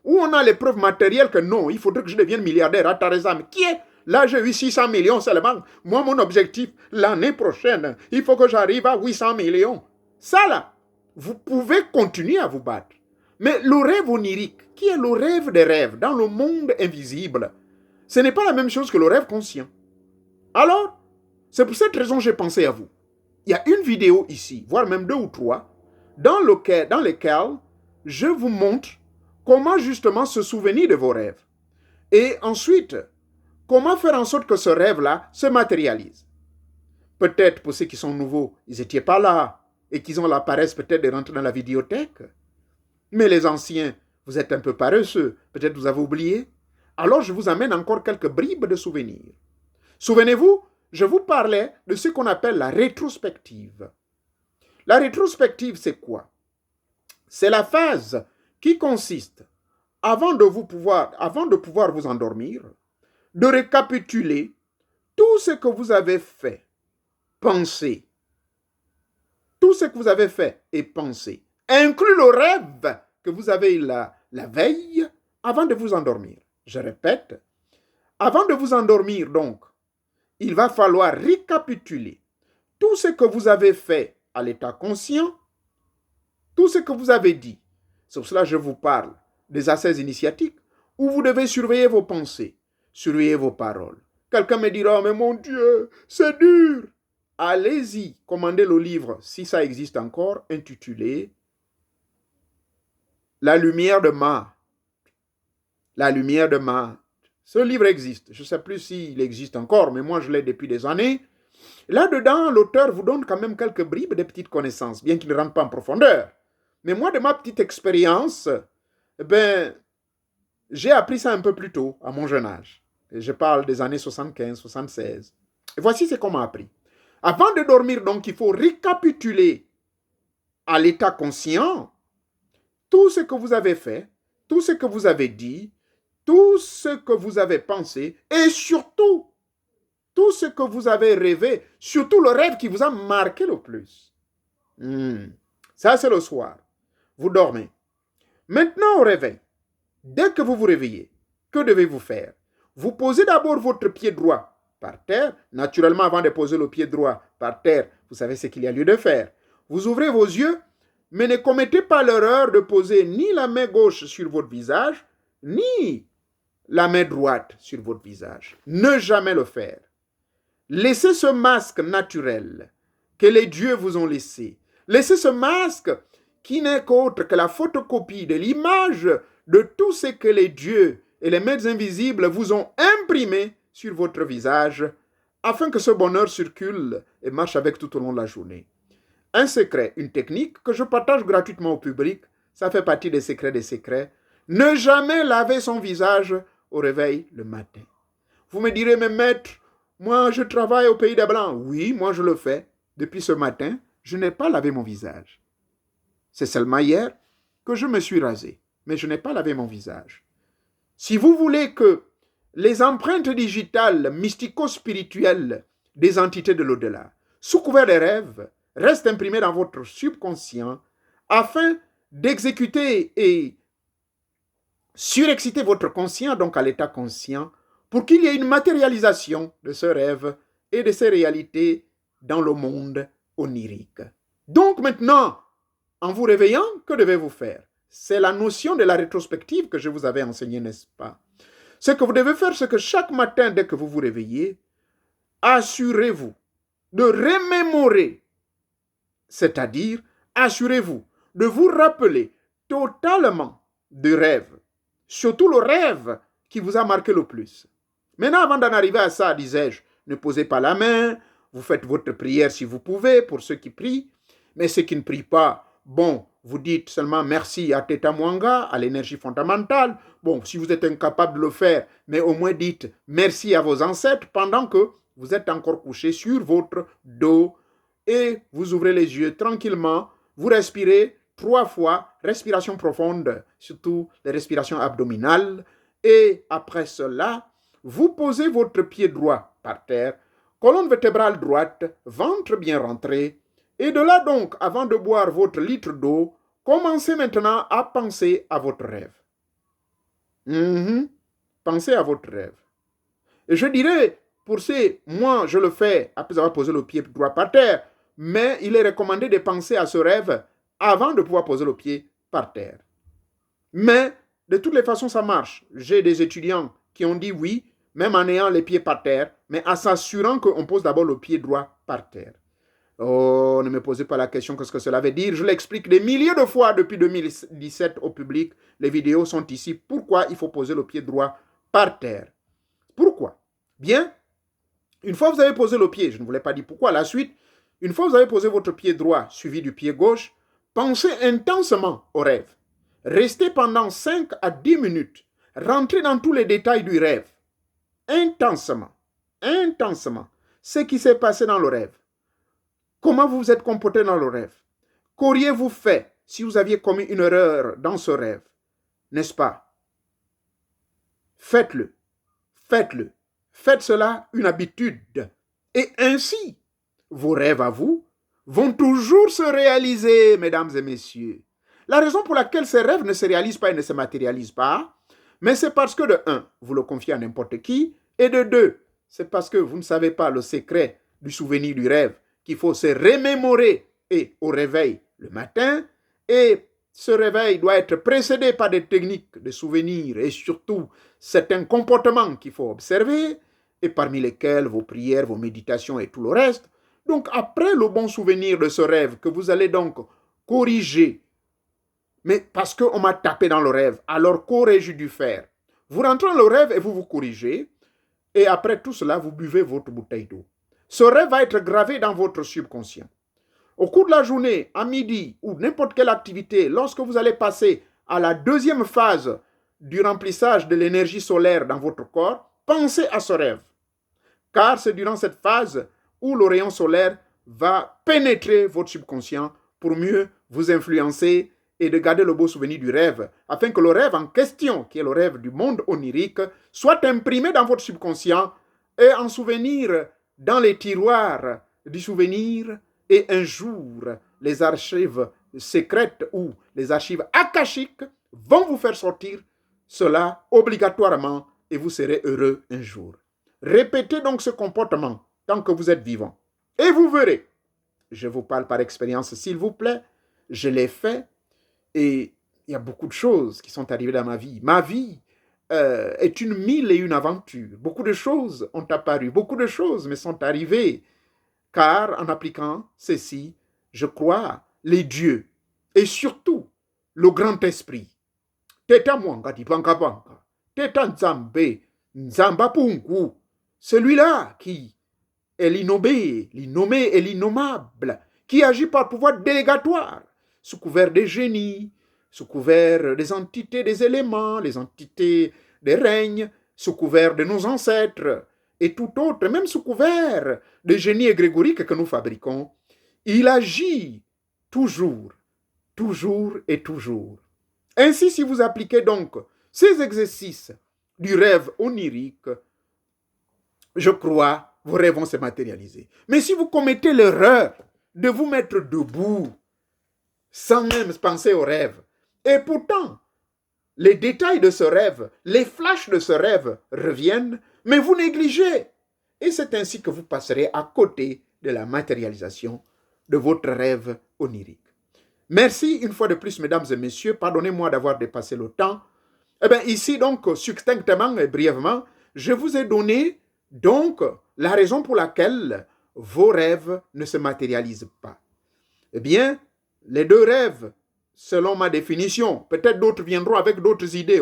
où on a les preuves matérielles que non, il faudrait que je devienne milliardaire à Tarzan. Qui est? Là, j'ai eu 600 millions seulement. Moi, mon objectif, l'année prochaine, il faut que j'arrive à 800 millions. Ça, là, vous pouvez continuer à vous battre. Mais le rêve onirique, qui est le rêve des rêves dans le monde invisible, ce n'est pas la même chose que le rêve conscient. Alors, c'est pour cette raison que j'ai pensé à vous. Il y a une vidéo ici, voire même 2 ou 3, dans lesquelles je vous montre comment justement se souvenir de vos rêves. Et ensuite, comment faire en sorte que ce rêve-là se matérialise. Peut-être pour ceux qui sont nouveaux, ils n'étaient pas là et qu'ils ont la paresse peut-être de rentrer dans la vidéothèque. Mais les anciens, vous êtes un peu paresseux, peut-être vous avez oublié. Alors je vous amène encore quelques bribes de souvenirs. Souvenez-vous, je vous parlais de ce qu'on appelle la rétrospective. La rétrospective, c'est quoi? C'est la phase qui consiste, avant de pouvoir vous endormir, de récapituler tout ce que vous avez fait, pensé. Tout ce que vous avez fait et pensé, inclut le rêve que vous avez eu la veille avant de vous endormir. Je répète, avant de vous endormir donc, il va falloir récapituler tout ce que vous avez fait à l'état conscient, tout ce que vous avez dit. C'est pour cela que je vous parle des ascèses initiatiques où vous devez surveiller vos pensées, surveiller vos paroles. Quelqu'un me dira, mais mon Dieu, c'est dur. allez-y, commandez le livre, si ça existe encore, intitulé La lumière de Ma. La lumière de Ma. Ce livre existe. Je ne sais plus s'il existe encore, mais moi je l'ai depuis des années. Là-dedans, l'auteur vous donne quand même quelques bribes de petites connaissances, bien qu'il ne rentre pas en profondeur. Mais moi, de ma petite expérience, j'ai appris ça un peu plus tôt, à mon jeune âge. Et je parle des années 75, 76. Et voici ce qu'on m'a appris. Avant de dormir, donc, il faut récapituler à l'état conscient tout ce que vous avez fait, tout ce que vous avez dit, tout ce que vous avez pensé et surtout, tout ce que vous avez rêvé, surtout le rêve qui vous a marqué le plus. Ça, c'est le soir. Vous dormez. Maintenant, au réveil, dès que vous vous réveillez, que devez-vous faire? Vous posez d'abord votre pied droit par terre. Naturellement, avant de poser le pied droit par terre, vous savez ce qu'il y a lieu de faire. Vous ouvrez vos yeux, mais ne commettez pas l'erreur de poser ni la main gauche sur votre visage, ni la main droite sur votre visage. Ne jamais le faire. Laissez ce masque naturel que les dieux vous ont laissé. Laissez ce masque qui n'est qu'autre que la photocopie de l'image de tout ce que les dieux et les maîtres invisibles vous ont imprimé sur votre visage, afin que ce bonheur circule et marche avec tout au long de la journée. Un secret, une technique que je partage gratuitement au public, ça fait partie des secrets. Ne jamais laver son visage au réveil le matin. Vous me direz, mais maître, moi je travaille au pays des Blancs. Oui, moi je le fais. Depuis ce matin, je n'ai pas lavé mon visage. C'est seulement hier que je me suis rasé, mais je n'ai pas lavé mon visage. Si vous voulez que les empreintes digitales mystico-spirituelles des entités de l'au-delà, sous couvert des rêves, restent imprimées dans votre subconscient afin d'exécuter et surexciter votre conscient, donc à l'état conscient, pour qu'il y ait une matérialisation de ce rêve et de ces réalités dans le monde onirique. Donc maintenant, en vous réveillant, que devez-vous faire? C'est la notion de la rétrospective que je vous avais enseignée, n'est-ce pas? Ce que vous devez faire, c'est que chaque matin, dès que vous vous réveillez, assurez-vous de remémorer, c'est-à-dire assurez-vous de vous rappeler totalement du rêve, surtout le rêve qui vous a marqué le plus. Maintenant, avant d'en arriver à ça, disais-je, ne posez pas la main, vous faites votre prière si vous pouvez, pour ceux qui prient, mais ceux qui ne prient pas, bon, vous dites seulement merci à Teta Mwanga, à l'énergie fondamentale. Bon, si vous êtes incapable de le faire, mais au moins dites merci à vos ancêtres pendant que vous êtes encore couché sur votre dos et vous ouvrez les yeux tranquillement, vous respirez 3 fois, respiration profonde, surtout les respirations abdominales, et après cela, vous posez votre pied droit par terre, colonne vertébrale droite, ventre bien rentré, et de là donc, avant de boire votre litre d'eau, commencez maintenant à penser à votre rêve. Pensez à votre rêve. Et je dirais, pour ces, moi je le fais après avoir posé le pied droit par terre, mais il est recommandé de penser à ce rêve avant de pouvoir poser le pied par terre. Mais de toutes les façons, ça marche. J'ai des étudiants qui ont dit oui, même en ayant les pieds par terre, mais en s'assurant qu'on pose d'abord le pied droit par terre. Oh, ne me posez pas la question qu'est-ce que cela veut dire. Je l'explique des milliers de fois depuis 2017 au public. Les vidéos sont ici. Pourquoi il faut poser le pied droit par terre? Pourquoi? Bien, une fois que vous avez posé le pied, je ne vous l'ai pas dit pourquoi, la suite, une fois que vous avez posé votre pied droit suivi du pied gauche, pensez intensément au rêve. Restez pendant 5 à 10 minutes. Rentrez dans tous les détails du rêve. Intensément. Ce qui s'est passé dans le rêve. Comment vous vous êtes comporté dans le rêve? Qu'auriez-vous fait si vous aviez commis une erreur dans ce rêve? N'est-ce pas? Faites-le. Faites cela une habitude. Et ainsi, vos rêves à vous vont toujours se réaliser, mesdames et messieurs. La raison pour laquelle ces rêves ne se réalisent pas et ne se matérialisent pas, mais c'est parce que de 1, vous le confiez à n'importe qui, et de 2, c'est parce que vous ne savez pas le secret du souvenir du rêve qu'il faut se remémorer et au réveil le matin, et ce réveil doit être précédé par des techniques de souvenirs et surtout certains comportements qu'il faut observer, et parmi lesquels vos prières, vos méditations et tout le reste. Donc, après le bon souvenir de ce rêve que vous allez donc corriger, mais parce qu'on m'a tapé dans le rêve, alors qu'aurais-je dû faire? Vous rentrez dans le rêve et vous vous corrigez, et après tout cela, vous buvez votre bouteille d'eau. Ce rêve va être gravé dans votre subconscient. Au cours de la journée, à midi ou n'importe quelle activité, lorsque vous allez passer à la deuxième phase du remplissage de l'énergie solaire dans votre corps, pensez à ce rêve. Car c'est durant cette phase où le rayon solaire va pénétrer votre subconscient pour mieux vous influencer et de garder le beau souvenir du rêve, afin que le rêve en question, qui est le rêve du monde onirique, soit imprimé dans votre subconscient et en souvenir dans les tiroirs du souvenir. Et un jour, les archives secrètes ou les archives akashiques vont vous faire sortir cela obligatoirement et vous serez heureux un jour. Répétez donc ce comportement tant que vous êtes vivant. Et vous verrez, je vous parle par expérience s'il vous plaît, je l'ai fait et il y a beaucoup de choses qui sont arrivées dans ma vie. Ma vie est une mille et une aventures. Beaucoup de choses ont apparu, beaucoup de choses me sont arrivées. Car en appliquant ceci, je crois les dieux et surtout le grand esprit. Teta mwanga di banka banka, teta nzambe, nzamba pungu, celui-là qui est l'innommé et l'innommable, qui agit par pouvoir délégatoire, sous couvert des génies, sous couvert des entités des éléments, les entités des règnes, sous couvert de nos ancêtres, et tout autre, même sous couvert de génie égrégorique que nous fabriquons, il agit toujours, toujours et toujours. Ainsi, si vous appliquez donc ces exercices du rêve onirique, je crois, vos rêves vont se matérialiser. Mais si vous commettez l'erreur de vous mettre debout, sans même penser au rêve, et pourtant, les détails de ce rêve, les flashs de ce rêve reviennent, mais vous négligez. Et c'est ainsi que vous passerez à côté de la matérialisation de votre rêve onirique. Merci une fois de plus, mesdames et messieurs. Pardonnez-moi d'avoir dépassé le temps. Eh bien, ici, donc, succinctement et brièvement, je vous ai donné, donc, la raison pour laquelle vos rêves ne se matérialisent pas. Eh bien, les deux rêves, selon ma définition, peut-être d'autres viendront avec d'autres idées,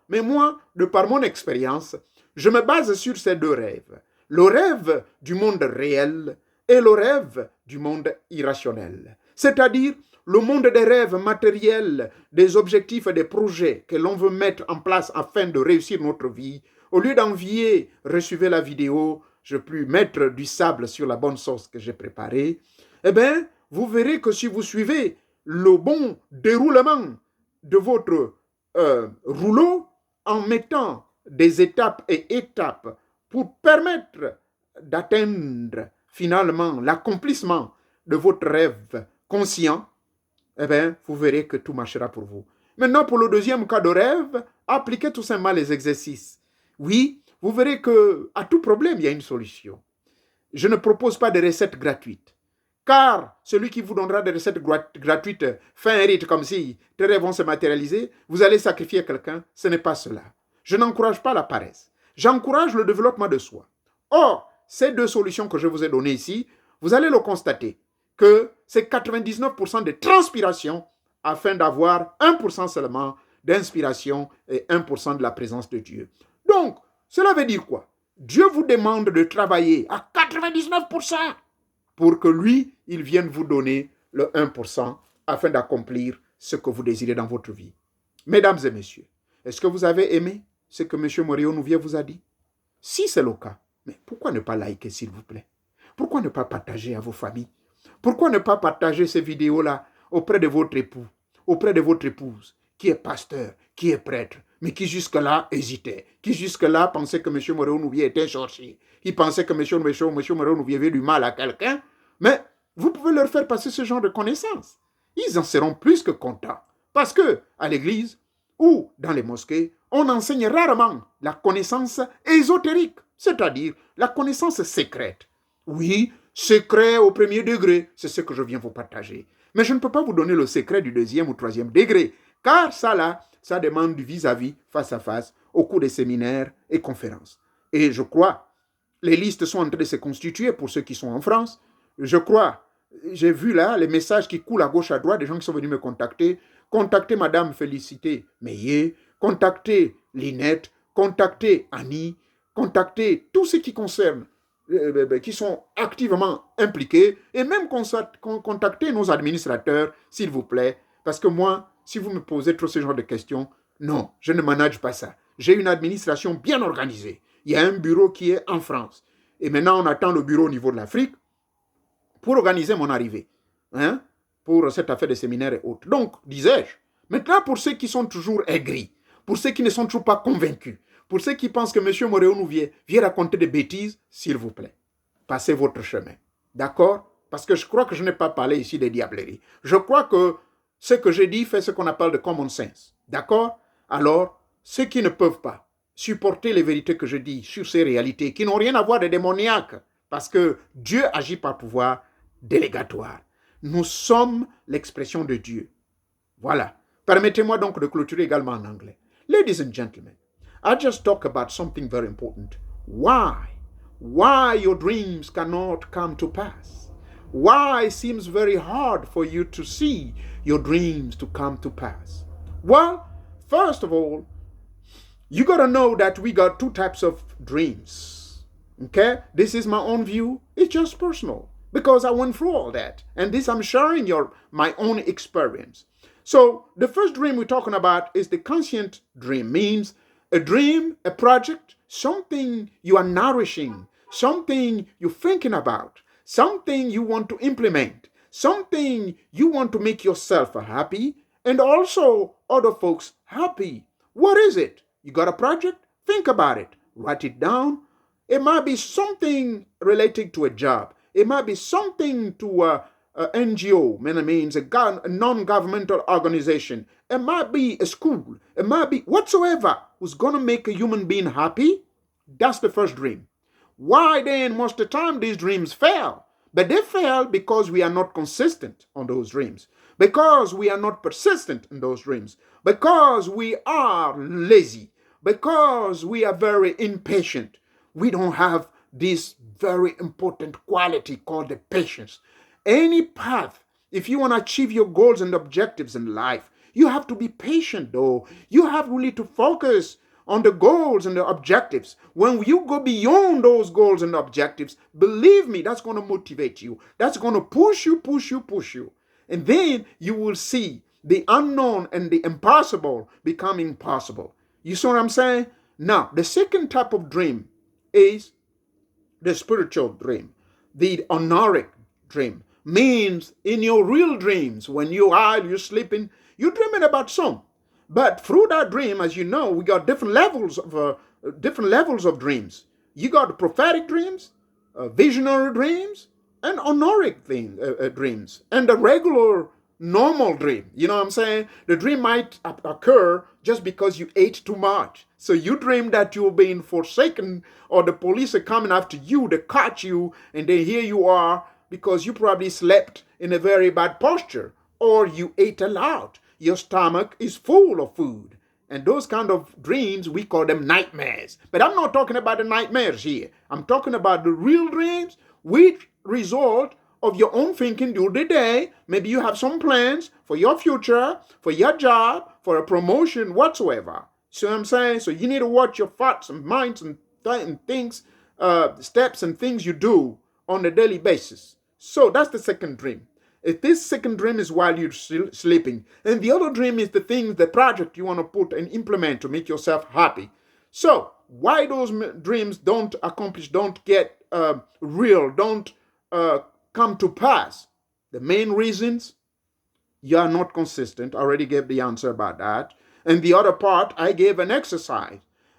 mais moi, de par mon expérience, je me base sur ces deux rêves. Le rêve du monde réel et le rêve du monde irrationnel. C'est-à-dire le monde des rêves matériels, des objectifs et des projets que l'on veut mettre en place afin de réussir notre vie. Au lieu d'envier, recevez la vidéo, je peux mettre du sable sur la bonne sauce que j'ai préparée. Eh bien, vous verrez que si vous suivez le bon déroulement de votre rouleau en mettant des étapes et étapes pour permettre d'atteindre finalement l'accomplissement de votre rêve conscient, eh bien, vous verrez que tout marchera pour vous. Maintenant, pour le deuxième cas de rêve, appliquez tout simplement les exercices. Oui, vous verrez qu'à tout problème, il y a une solution. Je ne propose pas de recettes gratuites. Car celui qui vous donnera des recettes gratuites, fait un rite comme si tes rêves vont se matérialiser, vous allez sacrifier quelqu'un, ce n'est pas cela. Je n'encourage pas la paresse. J'encourage le développement de soi. Or, ces deux solutions que je vous ai données ici, vous allez le constater que c'est 99% de transpiration afin d'avoir 1% seulement d'inspiration et 1% de la présence de Dieu. Donc, cela veut dire quoi? Dieu vous demande de travailler à 99% pour que lui, il vienne vous donner le 1% afin d'accomplir ce que vous désirez dans votre vie. Mesdames et messieurs, est-ce que vous avez aimé ce que M. Morio Nouvier vous a dit? Si c'est le cas, mais pourquoi ne pas liker, s'il vous plaît? Pourquoi ne pas partager à vos familles? Pourquoi ne pas partager ces vidéos-là auprès de votre époux, auprès de votre épouse, qui est pasteur, qui est prêtre, mais qui jusque-là hésitait, qui jusque-là pensait que M. Morio Nouvier était sorcier, qui pensait que M. Morio Nouvier avait du mal à quelqu'un, mais vous pouvez leur faire passer ce genre de connaissances. Ils en seront plus que contents. Parce que à l'église ou dans les mosquées, on enseigne rarement la connaissance ésotérique, c'est-à-dire la connaissance secrète. Oui, secret au premier degré, c'est ce que je viens vous partager. Mais je ne peux pas vous donner le secret du deuxième ou troisième degré, car ça là, ça demande du vis-à-vis, face à face, au cours des séminaires et conférences. Et je crois, les listes sont en train de se constituer pour ceux qui sont en France. je crois, j'ai vu là les messages qui coulent à gauche, à droite, des gens qui sont venus me contacter. Contactez Madame Félicité Meillet, contactez Linette, contactez Annie, contactez tous ceux qui concernent, qui sont activement impliqués, et même contactez nos administrateurs, s'il vous plaît, parce que moi, si vous me posez trop ce genre de questions, non, je ne manage pas ça. J'ai une administration bien organisée. Il y a un bureau qui est en France. Et maintenant, on attend le bureau au niveau de l'Afrique pour organiser mon arrivée, hein, pour cette affaire de séminaire et autres. Donc, disais-je, maintenant pour ceux qui sont toujours aigris, pour ceux qui ne sont toujours pas convaincus, pour ceux qui pensent que M. Moréo nous vient raconter des bêtises, s'il vous plaît, passez votre chemin. D'accord? Parce que je crois que je n'ai pas parlé ici des diableries. Je crois que ce que j'ai dit fait ce qu'on appelle de common sense. D'accord? Alors, ceux qui ne peuvent pas supporter les vérités que je dis sur ces réalités, qui n'ont rien à voir de démoniaques, parce que Dieu agit par pouvoir délégatoire. Nous sommes l'expression de Dieu. Voilà. Permettez-moi donc de clôturer également en anglais. Ladies and gentlemen, I just talk about something very important. Why? Why your dreams cannot come to pass? Why it seems very hard for you to see your dreams to come to pass? Well, first of all, you got to know that we got two types of dreams. Okay? This is my own view. It's just personal because I went through all that. And this I'm sharing my own experience. So the first dream we're talking about is the conscient dream. Means a dream, a project, something you are nourishing, something you're thinking about, something you want to implement, something you want to make yourself happy and also other folks happy. What is it? You got a project? Think about it. Write it down. It might be something related to a job. It might be something to a NGO, means a non-governmental organization. It might be a school. It might be whatsoever who's going to make a human being happy. That's the first dream. Why then most of the time these dreams fail? But they fail because we are not consistent on those dreams. Because we are not persistent in those dreams. Because we are lazy. Because we are very impatient. We don't have this very important quality called the patience. Any path, if you want to achieve your goals and objectives in life, you have to be patient though. You have really to focus on the goals and the objectives. When you go beyond those goals and objectives, believe me, that's going to motivate you. That's going to push you. And then you will see the unknown and the impossible becoming possible. You see what I'm saying? Now, the second type of dream is the spiritual dream, the honoric dream. Means in your real dreams, when you're sleeping, you're dreaming about some. But through that dream, as you know, we got different levels of dreams. You got prophetic dreams, visionary dreams, and honoric dreams, and the regular normal dream. You know what I'm saying? The dream might occur just because you ate too much. So you dream that you're being forsaken, or the police are coming after you, they catch you, and then here you are because you probably slept in a very bad posture, or you ate a lot. Your stomach is full of food. And those kind of dreams, we call them nightmares. But I'm not talking about the nightmares here. I'm talking about the real dreams, which result of your own thinking during the day. Maybe you have some plans for your future, for your job, for a promotion, whatsoever. See what I'm saying? So you need to watch your thoughts and minds and things, steps and things you do on a daily basis. So that's the second dream. If this second dream is while you're still sleeping, and the other dream is the things, the project you want to put and implement to make yourself happy. So why those dreams don't accomplish, don't get real, don't come to pass? The main reasons, you are not consistent. I already gave the answer about that. And the other part, I gave an exercise.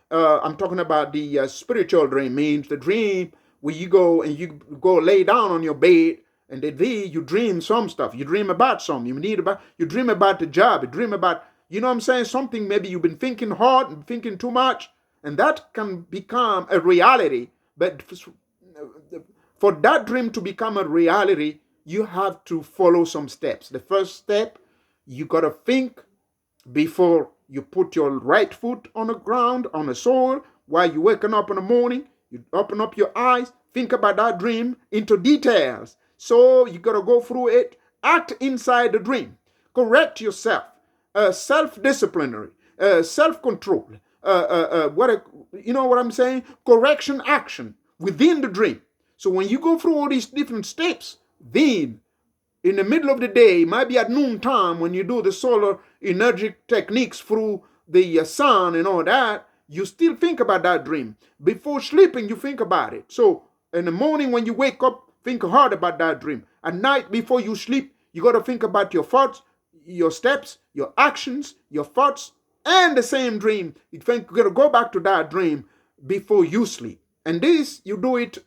I'm talking about the spiritual dream, means the dream where you go lay down on your bed, and then you dream some stuff. You dream about some. You dream about the job. You dream about, you know what I'm saying, something maybe you've been thinking hard and thinking too much, and that can become a reality. But for that dream to become a reality, you have to follow some steps. The first step, you got to think before you put your right foot on the ground, on the soil, while you're waking up in the morning. You open up your eyes, think about that dream into details. So you got to go through it. Act inside the dream. Correct yourself. Self-disciplinary. Self-control. You know what I'm saying? Correction action within the dream. So when you go through all these different steps, then in the middle of the day, maybe at noon time, when you do the solar energetic techniques through the sun and all that, you still think about that dream. Before sleeping, you think about it. So in the morning when you wake up, think hard about that dream. At night before you sleep, you got to think about your thoughts, your steps, your actions, your thoughts, and the same dream. You got to go back to that dream before you sleep. And this, you do it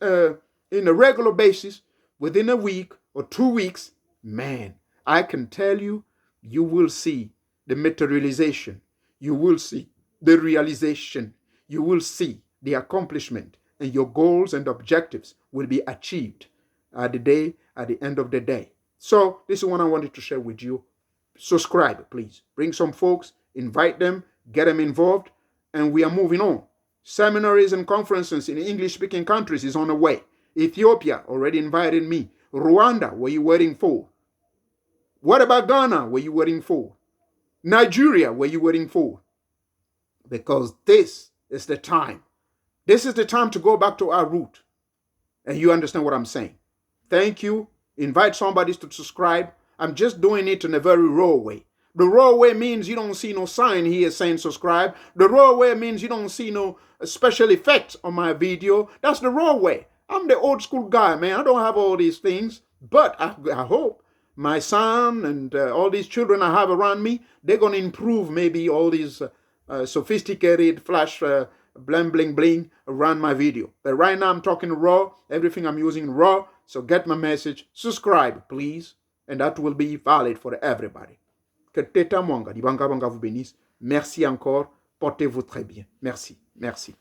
in a regular basis, within a week or 2 weeks. Man, I can tell you, you will see the materialization. You will see the realization. You will see the accomplishment, and your goals and objectives will be achieved at the end of the day. So this is what I wanted to share with you. Subscribe, please. Bring some folks, invite them, get them involved, and we are moving on. Seminaries and conferences in English-speaking countries is on the way. Ethiopia already invited me. Rwanda, what are you waiting for? What about Ghana? What are you waiting for? Nigeria, what are you waiting for? Because this is the time. This is the time to go back to our root. And you understand what I'm saying. Thank you. Invite somebody to subscribe. I'm just doing it in a very raw way. The raw way means you don't see no sign here saying subscribe. The raw way means you don't see no special effects on my video. That's the raw way. I'm the old school guy, man. I don't have all these things. But I hope my son and all these children I have around me, they're going to improve maybe all these sophisticated flash bling, bling, bling around my video. But right now I'm talking raw. Everything I'm using raw. So get my message. Subscribe, please. And that will be valid for everybody. Que Teta Mwanga, Dibanga Banga vous bénisse. Merci encore. Portez-vous très bien. Merci. Merci.